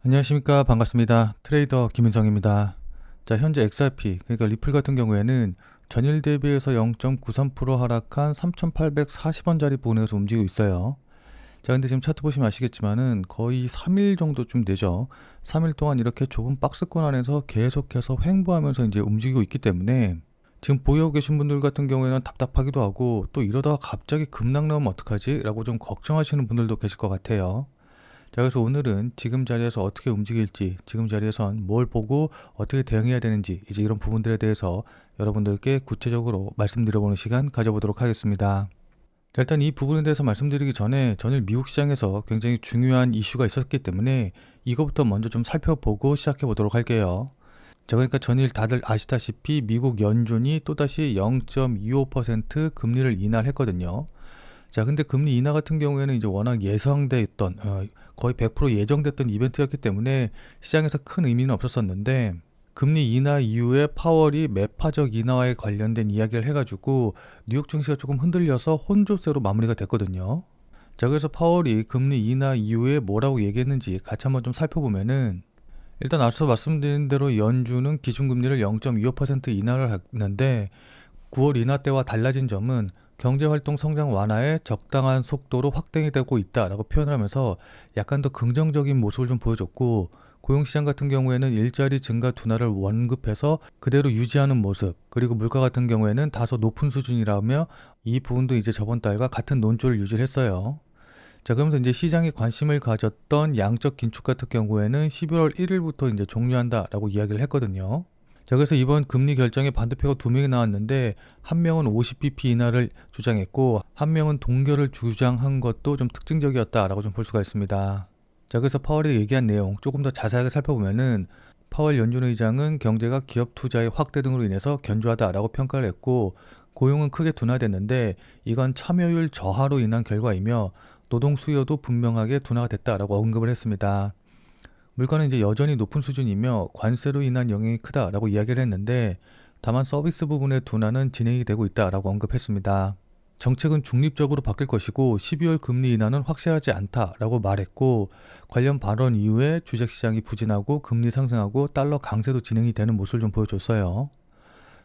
안녕하십니까. 반갑습니다. 트레이더 김은성입니다. 자, 현재 XRP, 그러니까 리플 같은 경우에는 전일 대비해서 0.93% 하락한 3,840원짜리 부근에서 움직이고 있어요. 자, 근데 지금 차트 보시면 아시겠지만은 거의 3일 정도쯤 되죠. 3일 동안 이렇게 좁은 박스권 안에서 계속해서 횡보하면서 이제 움직이고 있기 때문에 지금 보유하고 계신 분들 같은 경우에는 답답하기도 하고, 또 이러다가 갑자기 급락 나오면 어떡하지? 라고 좀 걱정하시는 분들도 계실 것 같아요. 자, 그래서 오늘은 지금 자리에서 어떻게 움직일지, 지금 자리에선 뭘 보고 어떻게 대응해야 되는지, 이제 이런 부분들에 대해서 여러분들께 구체적으로 말씀드려보는 시간 가져보도록 하겠습니다. 자, 일단 이 부분에 대해서 말씀드리기 전에 전일 미국 시장에서 굉장히 중요한 이슈가 있었기 때문에 이거부터 먼저 좀 살펴보고 시작해 보도록 할게요. 자, 그러니까 전일 다들 아시다시피 미국 연준이 또다시 0.25% 금리를 인하했거든요. 자, 근데 금리 인하 같은 경우에는 이제 워낙 예상돼 있던, 거의 100% 예정됐던 이벤트였기 때문에 시장에서 큰 의미는 없었었는데, 금리 인하 이후에 파월이 매파적 인하와에 관련된 이야기를 해가지고 뉴욕 증시가 조금 흔들려서 혼조세로 마무리가 됐거든요. 자, 그래서 파월이 금리 인하 이후에 뭐라고 얘기했는지 같이 한번 좀 살펴보면은, 일단 앞서 말씀드린 대로 연준은 기준금리를 0.25% 인하를 했는데, 9월 인하 때와 달라진 점은 경제활동 성장 완화에 적당한 속도로 확대이 되고 있다라고 표현을 하면서 약간 더 긍정적인 모습을 좀 보여줬고, 고용시장 같은 경우에는 일자리 증가 둔화를 원급해서 그대로 유지하는 모습, 그리고 물가 같은 경우에는 다소 높은 수준이라며 이 부분도 이제 저번 달과 같은 논조를 유지를 했어요. 자, 그러면서 이제 시장이 관심을 가졌던 양적 긴축 같은 경우에는 11월 1일부터 이제 종료한다라고 이야기를 했거든요. 자, 그래서 이번 금리 결정에 반대표가 두 명이 나왔는데, 한 명은 50bp 인하를 주장했고 한 명은 동결을 주장한 것도 좀 특징적이었다라고 좀 볼 수가 있습니다. 자, 그래서 파월이 얘기한 내용 조금 더 자세하게 살펴보면은, 파월 연준 의장은 경제가 기업 투자의 확대 등으로 인해서 견조하다라고 평가를 했고, 고용은 크게 둔화됐는데 이건 참여율 저하로 인한 결과이며 노동 수요도 분명하게 둔화가 됐다라고 언급을 했습니다. 물가는 이제 여전히 높은 수준이며 관세로 인한 영향이 크다라고 이야기를 했는데, 다만 서비스 부분의 둔화는 진행이 되고 있다라고 언급했습니다. 정책은 중립적으로 바뀔 것이고 12월 금리 인하는 확실하지 않다라고 말했고, 관련 발언 이후에 주식시장이 부진하고 금리 상승하고 달러 강세도 진행이 되는 모습을 좀 보여줬어요.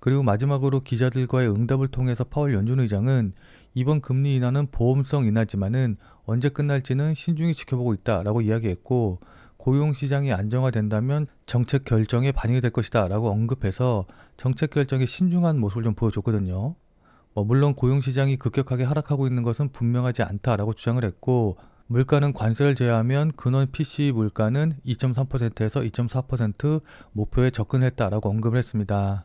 그리고 마지막으로 기자들과의 응답을 통해서 파월 연준 의장은 이번 금리 인하는 보험성 인하지만은 언제 끝날지는 신중히 지켜보고 있다라고 이야기했고, 고용시장이 안정화된다면 정책 결정에 반영이 될 것이다 라고 언급해서 정책 결정에 신중한 모습을 좀 보여줬거든요. 물론 고용시장이 급격하게 하락하고 있는 것은 분명하지 않다라고 주장을 했고, 물가는 관세를 제외하면 근원 PC 물가는 2.3%에서 2.4% 목표에 접근했다라고 언급을 했습니다.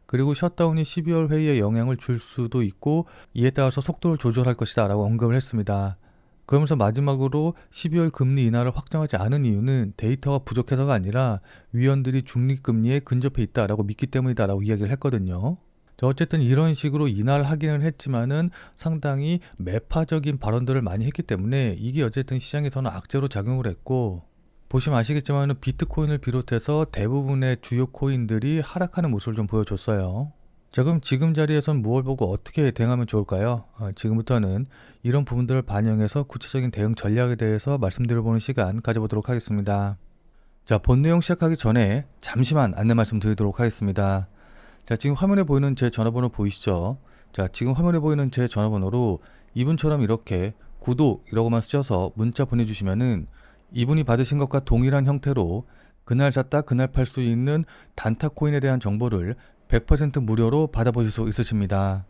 그리고 셧다운이 12월 회의에 영향을 줄 수도 있고 이에 따라서 속도를 조절할 것이다 라고 언급을 했습니다. 그러면서 마지막으로 12월 금리 인하를 확정하지 않은 이유는 데이터가 부족해서가 아니라 위원들이 중립금리에 근접해 있다라고 믿기 때문이다라고 이야기를 했거든요. 어쨌든 이런 식으로 인하를 하기는 했지만은 상당히 매파적인 발언들을 많이 했기 때문에 이게 어쨌든 시장에서는 악재로 작용을 했고, 보시면 아시겠지만 비트코인을 비롯해서 대부분의 주요 코인들이 하락하는 모습을 좀 보여줬어요. 자, 그럼 지금 자리에선 무엇을 보고 어떻게 대응하면 좋을까요? 지금부터는 이런 부분들을 반영해서 구체적인 대응 전략에 대해서 말씀드려보는 시간 가져보도록 하겠습니다. 자, 본 내용 시작하기 전에 잠시만 안내 말씀드리도록 하겠습니다. 자, 지금 화면에 보이는 제 전화번호 보이시죠? 자, 지금 화면에 보이는 제 전화번호로 이분처럼 이렇게 구독이라고만 쓰셔서 문자 보내주시면은 이분이 받으신 것과 동일한 형태로 그날 샀다 그날 팔 수 있는 단타 코인에 대한 정보를 100% 무료로 받아보실 수 있으십니다.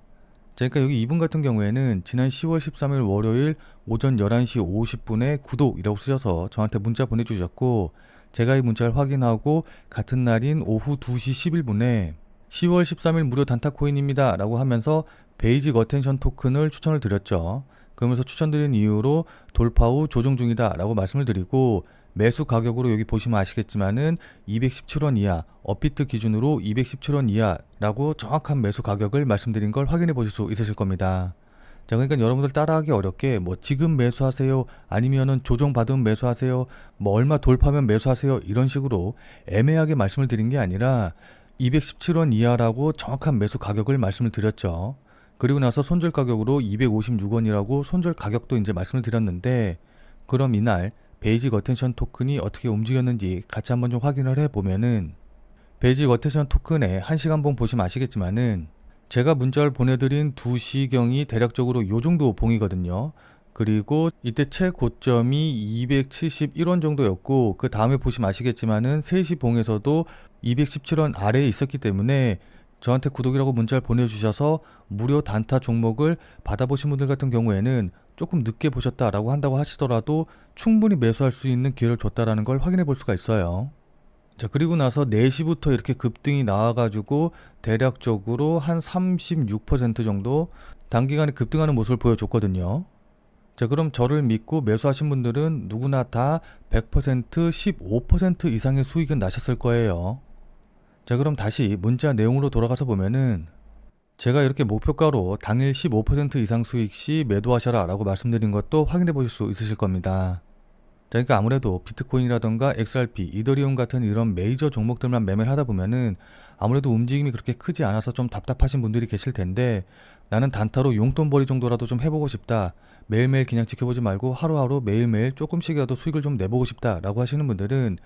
자, 그러니까 여기 이분 같은 경우에는 지난 10월 13일 월요일 오전 11시 50분에 구독이라고 쓰셔서 저한테 문자 보내주셨고, 제가 이 문자를 확인하고 같은 날인 오후 2시 11분에 10월 13일 무료 단타 코인입니다 라고 하면서 베이직 어텐션 토큰을 추천을 드렸죠. 그러면서 추천드린 이유로 돌파 후 조정 중이다 라고 말씀을 드리고, 매수 가격으로 여기 보시면 아시겠지만은 217원 이하, 업비트 기준으로 217원 이하라고 정확한 매수 가격을 말씀드린 걸 확인해 보실 수 있으실 겁니다. 자, 그러니까 여러분들 따라하기 어렵게 지금 매수하세요, 아니면은 조정 받으면 매수하세요, 얼마 돌파면 매수하세요, 이런 식으로 애매하게 말씀을 드린 게 아니라 217원 이하라고 정확한 매수 가격을 말씀을 드렸죠. 그리고 나서 손절 가격으로 256원이라고 손절 가격도 이제 말씀을 드렸는데, 그럼 이날 베이직 어텐션 토큰이 어떻게 움직였는지 같이 한번 좀 확인을 해보면은, 베이직 어텐션 토큰의 1시간봉 보시면 아시겠지만은 제가 문자를 보내드린 2시경이 대략적으로 요 정도 봉이거든요. 그리고 이때 최고점이 271원 정도였고, 그 다음에 보시면 아시겠지만은 3시 봉에서도 217원 아래에 있었기 때문에 저한테 구독이라고 문자를 보내주셔서 무료 단타 종목을 받아보신 분들 같은 경우에는 조금 늦게 보셨다라고 한다고 하시더라도 충분히 매수할 수 있는 기회를 줬다라는 걸 확인해 볼 수가 있어요. 자, 그리고 나서 4시부터 이렇게 급등이 나와가지고 대략적으로 한 36% 정도 단기간에 급등하는 모습을 보여줬거든요. 자, 그럼 저를 믿고 매수하신 분들은 누구나 다 100%, 15% 이상의 수익은 나셨을 거예요. 자, 그럼 다시 문자 내용으로 돌아가서 보면은 제가 이렇게 목표가로 당일 15% 이상 수익 시 매도하셔라 라고 말씀드린 것도 확인해 보실 수 있으실 겁니다. 자, 그러니까 아무래도 비트코인이라던가 XRP, 이더리움 같은 이런 메이저 종목들만 매매를 하다 보면은 아무래도 움직임이 그렇게 크지 않아서 좀 답답하신 분들이 계실 텐데, 나는 단타로 용돈벌이 정도라도 좀 해보고 싶다, 매일매일 그냥 지켜보지 말고 하루하루 매일매일 조금씩이라도 수익을 좀 내보고 싶다 라고 하시는 분들은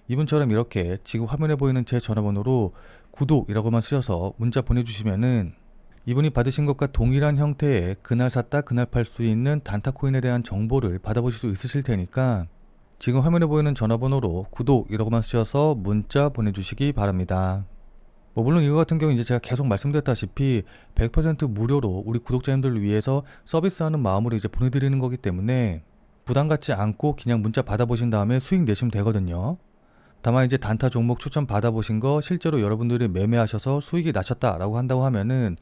이분처럼 이렇게 지금 화면에 보이는 제 전화번호로 구독이라고만 쓰셔서 문자 보내주시면은 이분이 받으신 것과 동일한 형태의 그날 샀다 그날 팔 수 있는 단타코인에 대한 정보를 받아보실 수 있으실 테니까 지금 화면에 보이는 전화번호로 구독이라고만 쓰셔서 문자 보내주시기 바랍니다. 물론 이거 같은 경우 이제 제가 계속 말씀드렸다시피 100% 무료로 우리 구독자님들을 위해서 서비스하는 마음으로 이제 보내드리는 거기 때문에 부담 갖지 않고 그냥 문자 받아보신 다음에 수익 내시면 되거든요. 다만 이제 단타 종목 추천 받아보신 거 실제로 여러분들이 매매하셔서 수익이 나셨다라고 한다고 하면은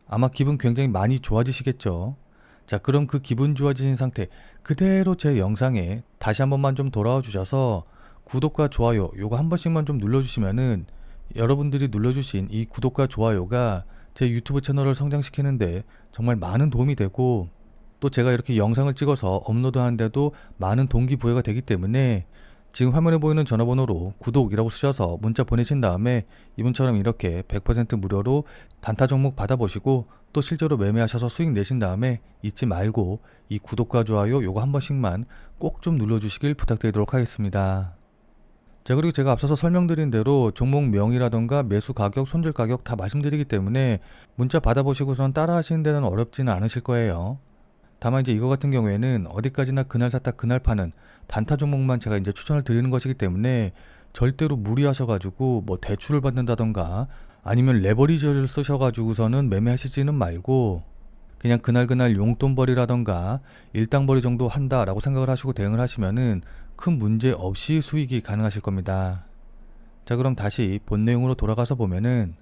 아마 기분 굉장히 많이 좋아지시겠죠. 자, 그럼 그 기분 좋아지신 상태 그대로 제 영상에 다시 한 번만 좀 돌아와 주셔서 구독과 좋아요 요거 한 번씩만 좀 눌러주시면은 여러분들이 눌러주신 이 구독과 좋아요가 제 유튜브 채널을 성장시키는데 정말 많은 도움이 되고, 또 제가 이렇게 영상을 찍어서 업로드하는데도 많은 동기부여가 되기 때문에 지금 화면에 보이는 전화번호로 구독이라고 쓰셔서 문자 보내신 다음에 이분처럼 이렇게 100% 무료로 단타 종목 받아보시고 또 실제로 매매하셔서 수익 내신 다음에 잊지 말고 이 구독과 좋아요 요거 한 번씩만 꼭 좀 눌러주시길 부탁드리도록 하겠습니다. 자, 그리고 제가 앞서서 설명드린 대로 종목명이라던가 매수 가격, 손절 가격 다 말씀드리기 때문에 문자 받아보시고선 따라 하시는 데는 어렵지는 않으실 거예요. 다만 이제 이거 같은 경우에는 어디까지나 그날 샀다 그날 파는 단타 종목만 제가 이제 추천을 드리는 것이기 때문에 절대로 무리하셔가지고 뭐 대출을 받는다던가 아니면 레버리지를 쓰셔가지고서는 매매하시지는 말고 그냥 그날 용돈벌이라던가 일당벌이 정도 한다라고 생각을 하시고 대응을 하시면은 큰 문제 없이 수익이 가능하실 겁니다. 자, 그럼 다시 본 내용으로 돌아가서 보면은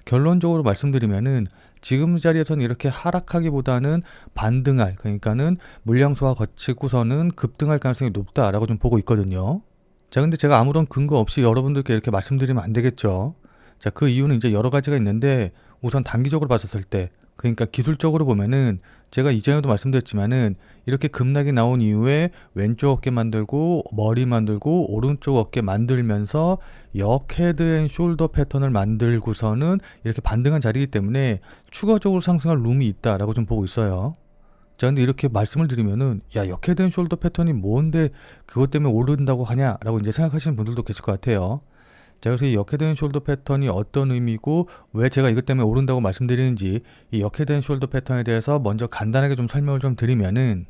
결론적으로 말씀드리면은 지금 자리에서는 이렇게 하락하기보다는 반등할, 그러니까는 물량 소화 거치고서는 급등할 가능성이 높다라고 좀 보고 있거든요. 자, 근데 제가 아무런 근거 없이 여러분들께 이렇게 말씀드리면 안 되겠죠. 자, 그 이유는 이제 여러 가지가 있는데 우선 단기적으로 봤었을 때, 그러니까 기술적으로 보면은 제가 이전에도 말씀드렸지만은 이렇게 급락이 나온 이후에 왼쪽 어깨 만들고 머리 만들고 오른쪽 어깨 만들면서 역 헤드 앤 숄더 패턴을 만들고서는 이렇게 반등한 자리이기 때문에 추가적으로 상승할 룸이 있다라고 좀 보고 있어요. 자, 근데 이렇게 말씀을 드리면은 야, 역 헤드 앤 숄더 패턴이 뭔데 그것 때문에 오른다고 하냐라고 이제 생각하시는 분들도 계실 것 같아요. 자, 그래서 이 역헤드 앤 숄더 패턴이 어떤 의미고 왜 제가 이것 때문에 오른다고 말씀드리는지 이 역헤드 앤 숄더 패턴에 대해서 먼저 간단하게 좀 설명을 좀 드리면은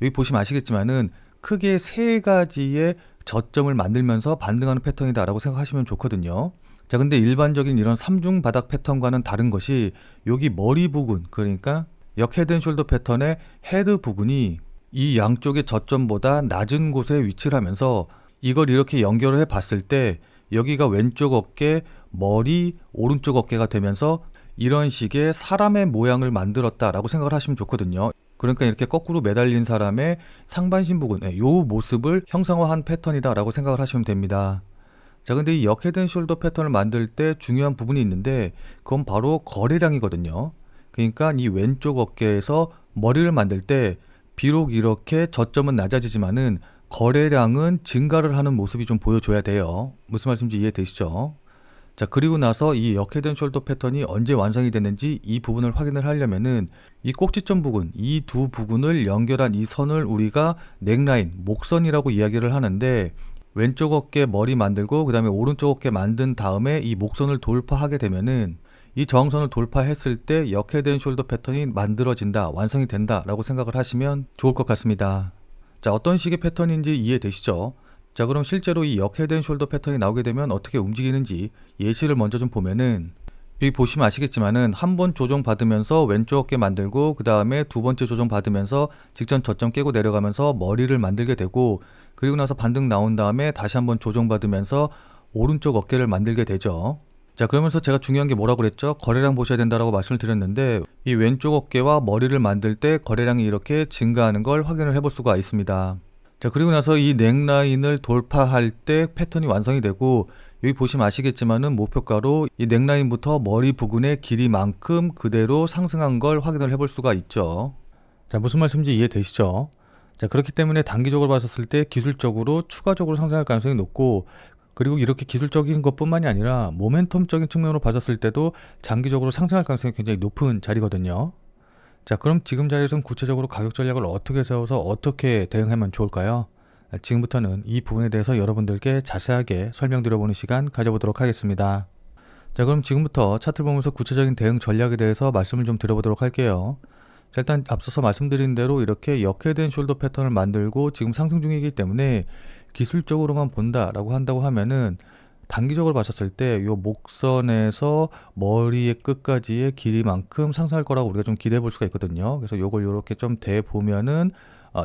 여기 보시면 아시겠지만은 크게 세 가지의 저점을 만들면서 반등하는 패턴이다라고 생각하시면 좋거든요. 자, 근데 일반적인 이런 삼중 바닥 패턴과는 다른 것이 여기 머리 부분, 그러니까 역헤드 앤 숄더 패턴의 헤드 부분이 이 양쪽의 저점보다 낮은 곳에 위치를 하면서 이걸 이렇게 연결을 해 봤을 때 여기가 왼쪽 어깨, 머리, 오른쪽 어깨가 되면서 이런 식의 사람의 모양을 만들었다라고 생각을 하시면 좋거든요. 그러니까 이렇게 거꾸로 매달린 사람의 상반신 부분, 요 모습을 형상화한 패턴이다라고 생각을 하시면 됩니다. 자, 근데 이 역헤드 앤 숄더 패턴을 만들 때 중요한 부분이 있는데 그건 바로 거래량이거든요. 그러니까 이 왼쪽 어깨에서 머리를 만들 때 비록 이렇게 저점은 낮아지지만은 거래량은 증가를 하는 모습이 좀 보여줘야 돼요. 무슨 말씀인지 이해되시죠? 자, 그리고 나서 이 역헤드앤 숄더 패턴이 언제 완성이 됐는지 이 부분을 확인을 하려면은 이 꼭지점 부분, 이 두 부분을 연결한 이 선을 우리가 넥라인, 목선이라고 이야기를 하는데, 왼쪽 어깨 머리 만들고 그 다음에 오른쪽 어깨 만든 다음에 이 목선을 돌파하게 되면은 이 저항선을 돌파했을 때 역헤드앤 숄더 패턴이 만들어진다, 완성이 된다 라고 생각을 하시면 좋을 것 같습니다. 자, 어떤 식의 패턴인지 이해되시죠? 자, 그럼 실제로 이 역헤드앤 숄더 패턴이 나오게 되면 어떻게 움직이는지 예시를 먼저 좀 보면은, 여기 보시면 아시겠지만은 한 번 조정 받으면서 왼쪽 어깨 만들고 그 다음에 두 번째 조정 받으면서 직전 저점 깨고 내려가면서 머리를 만들게 되고, 그리고 나서 반등 나온 다음에 다시 한번 조정 받으면서 오른쪽 어깨를 만들게 되죠. 자, 그러면서 제가 중요한 게 뭐라고 그랬죠? 거래량 보셔야 된다라고 말씀을 드렸는데, 이 왼쪽 어깨와 머리를 만들 때 거래량이 이렇게 증가하는 걸 확인을 해볼 수가 있습니다. 자, 그리고 나서 이 넥라인을 돌파할 때 패턴이 완성이 되고, 여기 보시면 아시겠지만은 목표가로 이 넥라인부터 머리 부근의 길이만큼 그대로 상승한 걸 확인을 해볼 수가 있죠. 자, 무슨 말씀인지 이해되시죠? 자, 그렇기 때문에 단기적으로 봤었을 때 기술적으로 추가적으로 상승할 가능성이 높고, 그리고 이렇게 기술적인 것뿐만이 아니라 모멘텀적인 측면으로 봤었을 때도 장기적으로 상승할 가능성이 굉장히 높은 자리거든요. 자, 그럼 지금 자리에서는 구체적으로 가격 전략을 어떻게 세워서 어떻게 대응하면 좋을까요? 지금부터는 이 부분에 대해서 여러분들께 자세하게 설명드려보는 시간 가져보도록 하겠습니다. 자, 그럼 지금부터 차트를 보면서 구체적인 대응 전략에 대해서 말씀을 좀 드려보도록 할게요. 자, 일단 앞서서 말씀드린 대로 이렇게 역헤드앤 숄더 패턴을 만들고 지금 상승 중이기 때문에 기술적으로만 본다라고 한다고 하면은, 단기적으로 봤었을 때 요 목선에서 머리의 끝까지의 길이만큼 상승할 거라고 우리가 좀 기대해 볼 수가 있거든요. 그래서 요걸 요렇게 좀 대 보면은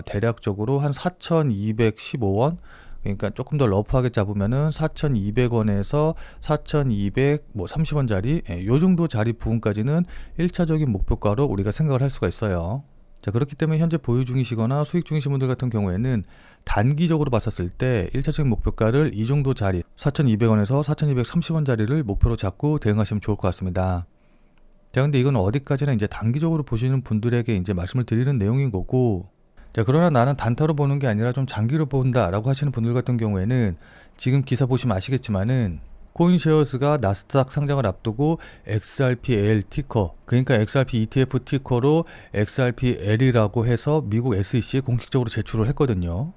대략적으로 한 4,215원, 그러니까 조금 더 러프하게 잡으면은 4,200원에서 4,230원짜리, 요 정도 자리 부분까지는 1차적인 목표가로 우리가 생각을 할 수가 있어요. 자, 그렇기 때문에 현재 보유 중이시거나 수익 중이신 분들 같은 경우에는 단기적으로 봤었을 때 1차적인 목표가를 이 정도 자리, 4,200원에서 4,230원 자리를 목표로 잡고 대응하시면 좋을 것 같습니다. 자, 근데 이건 어디까지나 이제 단기적으로 보시는 분들에게 이제 말씀을 드리는 내용인 거고, 자, 그러나 나는 단타로 보는 게 아니라 좀 장기로 본다라고 하시는 분들 같은 경우에는 지금 기사 보시면 아시겠지만은 코인쉐어스가 나스닥 상장을 앞두고 XRPL 티커, 그러니까 XRP ETF 티커로 XRPL이라고 해서 미국 SEC에 공식적으로 제출을 했거든요.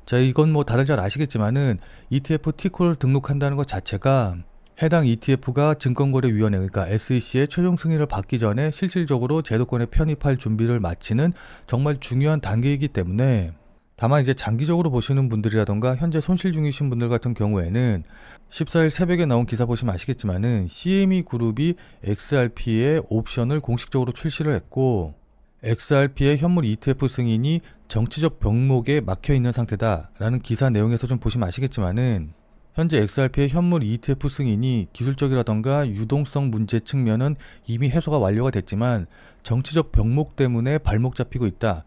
자, 이건 뭐 다들 잘 아시겠지만은 ETF 티커를 등록한다는 것 자체가 해당 ETF가 증권거래위원회, 그러니까 SEC의 최종 승인을 받기 전에 실질적으로 제도권에 편입할 준비를 마치는 정말 중요한 단계이기 때문에, 다만 이제 장기적으로 보시는 분들이라던가 현재 손실 중이신 분들 같은 경우에는 14일 새벽에 나온 기사 보시면 아시겠지만은 CME 그룹이 XRP의 옵션을 공식적으로 출시를 했고, XRP의 현물 ETF 승인이 정치적 병목에 막혀 있는 상태다라는 기사 내용에서 좀 보시면 아시겠지만은, 현재 XRP의 현물 ETF 승인이 기술적이라던가 유동성 문제 측면은 이미 해소가 완료가 됐지만 정치적 병목 때문에 발목 잡히고 있다.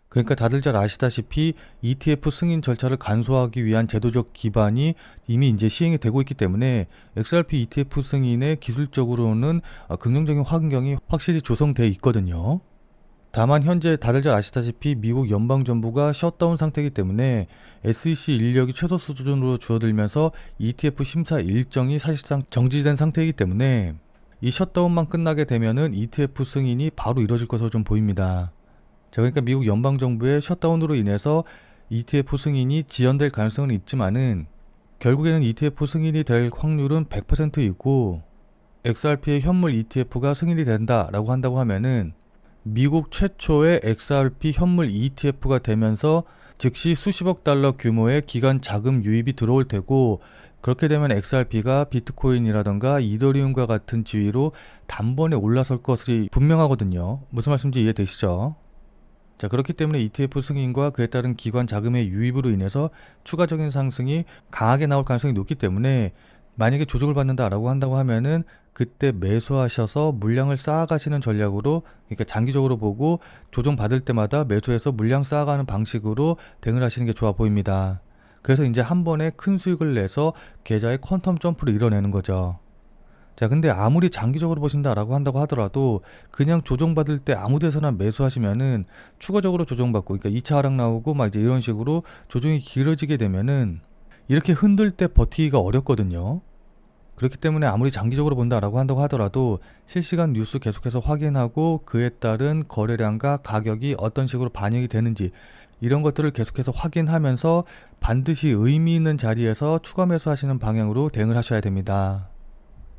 그러니까 다들 잘 아시다시피 ETF 승인 절차를 간소화하기 위한 제도적 기반이 이미 이제 시행이 되고 있기 때문에 XRP ETF 승인의 기술적으로는 긍정적인 환경이 확실히 조성되어 있거든요. 다만 현재 다들 잘 아시다시피 미국 연방정부가 셧다운 상태이기 때문에 SEC 인력이 최소 수준으로 줄어들면서 ETF 심사 일정이 사실상 정지된 상태이기 때문에 이 셧다운만 끝나게 되면은 ETF 승인이 바로 이루어질 것으로 좀 보입니다. 자, 그러니까 미국 연방정부의 셧다운으로 인해서 ETF 승인이 지연될 가능성은 있지만은 결국에는 ETF 승인이 될 확률은 100%이고, XRP의 현물 ETF가 승인이 된다라고 한다고 하면은 미국 최초의 XRP 현물 ETF가 되면서 즉시 수십억 달러 규모의 기관 자금 유입이 들어올 테고, 그렇게 되면 XRP가 비트코인이라던가 이더리움과 같은 지위로 단번에 올라설 것이 분명하거든요. 무슨 말씀인지 이해되시죠? 자, 그렇기 때문에 ETF 승인과 그에 따른 기관 자금의 유입으로 인해서 추가적인 상승이 강하게 나올 가능성이 높기 때문에, 만약에 조정을 받는다라고 한다고 하면은 그때 매수하셔서 물량을 쌓아가시는 전략으로, 그러니까 장기적으로 보고 조정 받을 때마다 매수해서 물량 쌓아가는 방식으로 대응을 하시는 게 좋아 보입니다. 그래서 이제 한 번에 큰 수익을 내서 계좌의 퀀텀 점프를 이뤄내는 거죠. 자, 근데 아무리 장기적으로 보신다라고 한다고 하더라도 그냥 조정받을 때 아무 데서나 매수하시면은 추가적으로 조정받고, 그러니까 2차 하락 나오고 막 이제 이런 식으로 조정이 길어지게 되면은 이렇게 흔들 때 버티기가 어렵거든요. 그렇기 때문에 아무리 장기적으로 본다라고 한다고 하더라도 실시간 뉴스 계속해서 확인하고 그에 따른 거래량과 가격이 어떤 식으로 반영이 되는지 이런 것들을 계속해서 확인하면서 반드시 의미 있는 자리에서 추가 매수하시는 방향으로 대응을 하셔야 됩니다.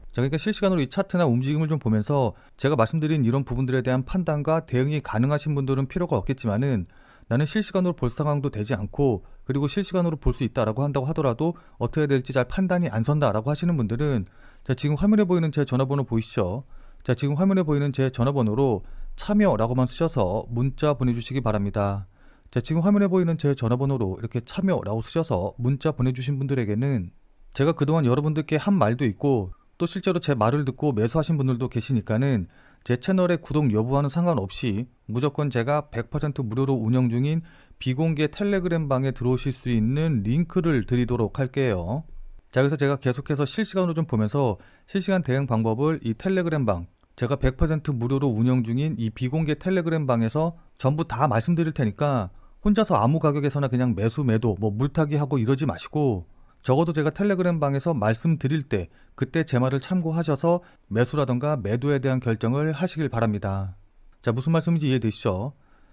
자, 그러니까 실시간으로 이 차트나 움직임을 좀 보면서 제가 말씀드린 이런 부분들에 대한 판단과 대응이 가능하신 분들은 필요가 없겠지만은 나는 실시간으로 볼 상황도 되지 않고 그리고 실시간으로 볼 수 있다라고 한다고 하더라도 어떻게 해야 될지 잘 판단이 안 선다라고 하시는 분들은 자, 지금 화면에 보이는 제 전화번호 보이시죠? 자, 지금 화면에 보이는 제 전화번호로 참여라고만 쓰셔서 문자 보내주시기 바랍니다. 자, 지금 화면에 보이는 제 전화번호로 이렇게 참여라고 쓰셔서 문자 보내주신 분들에게는 제가 그동안 여러분들께 한 말도 있고 또 실제로 제 말을 듣고 매수하신 분들도 계시니까는 제 채널의 구독 여부와는 상관없이 무조건 제가 100% 무료로 운영 중인 비공개 텔레그램 방에 들어오실 수 있는 링크를 드리도록 할게요. 자, 그래서 제가 계속해서 실시간으로 좀 보면서 실시간 대응 방법을 이 텔레그램 방 제가 100% 무료로 운영 중인 이 비공개 텔레그램 방에서 전부 다 말씀드릴 테니까 혼자서 아무 가격에서나 그냥 매수 매도 뭐 물타기 하고 이러지 마시고 적어도 제가 텔레그램 방에서 말씀드릴 때 그때 제 말을 참고하셔서 매수라던가 매도에 대한 결정을 하시길 바랍니다. 자, 무슨 말씀인지 이해되시죠?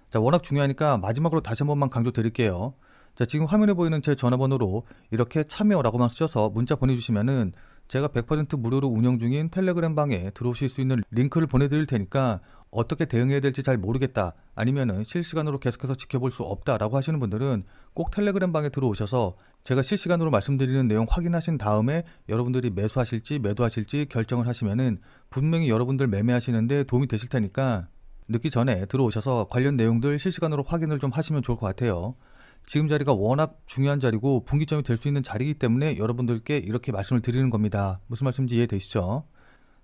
자, 워낙 중요하니까 마지막으로 다시 한 번만 강조드릴게요. 자, 지금 화면에 보이는 제 전화번호로 이렇게 참여라고만 쓰셔서 문자 보내주시면은 제가 100% 무료로 운영 중인 텔레그램 방에 들어오실 수 있는 링크를 보내드릴 테니까 어떻게 대응해야 될지 잘 모르겠다 아니면은 실시간으로 계속해서 지켜볼 수 없다라고 하시는 분들은 꼭 텔레그램 방에 들어오셔서 제가 실시간으로 말씀드리는 내용 확인하신 다음에 여러분들이 매수하실지 매도하실지 결정을 하시면은 분명히 여러분들 매매하시는데 도움이 되실 테니까 늦기 전에 들어오셔서 관련 내용들 실시간으로 확인을 좀 하시면 좋을 것 같아요. 지금 자리가 워낙 중요한 자리고 분기점이 될 수 있는 자리이기 때문에 여러분들께 이렇게 말씀을 드리는 겁니다. 무슨 말씀인지 이해되시죠?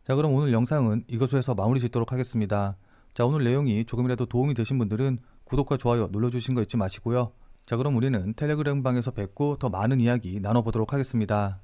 자, 그럼 오늘 영상은 이것으로 해서 마무리 짓도록 하겠습니다. 자, 오늘 내용이 조금이라도 도움이 되신 분들은 구독과 좋아요 눌러주신 거 잊지 마시고요. 자, 그럼 우리는 텔레그램 방에서 뵙고 더 많은 이야기 나눠보도록 하겠습니다.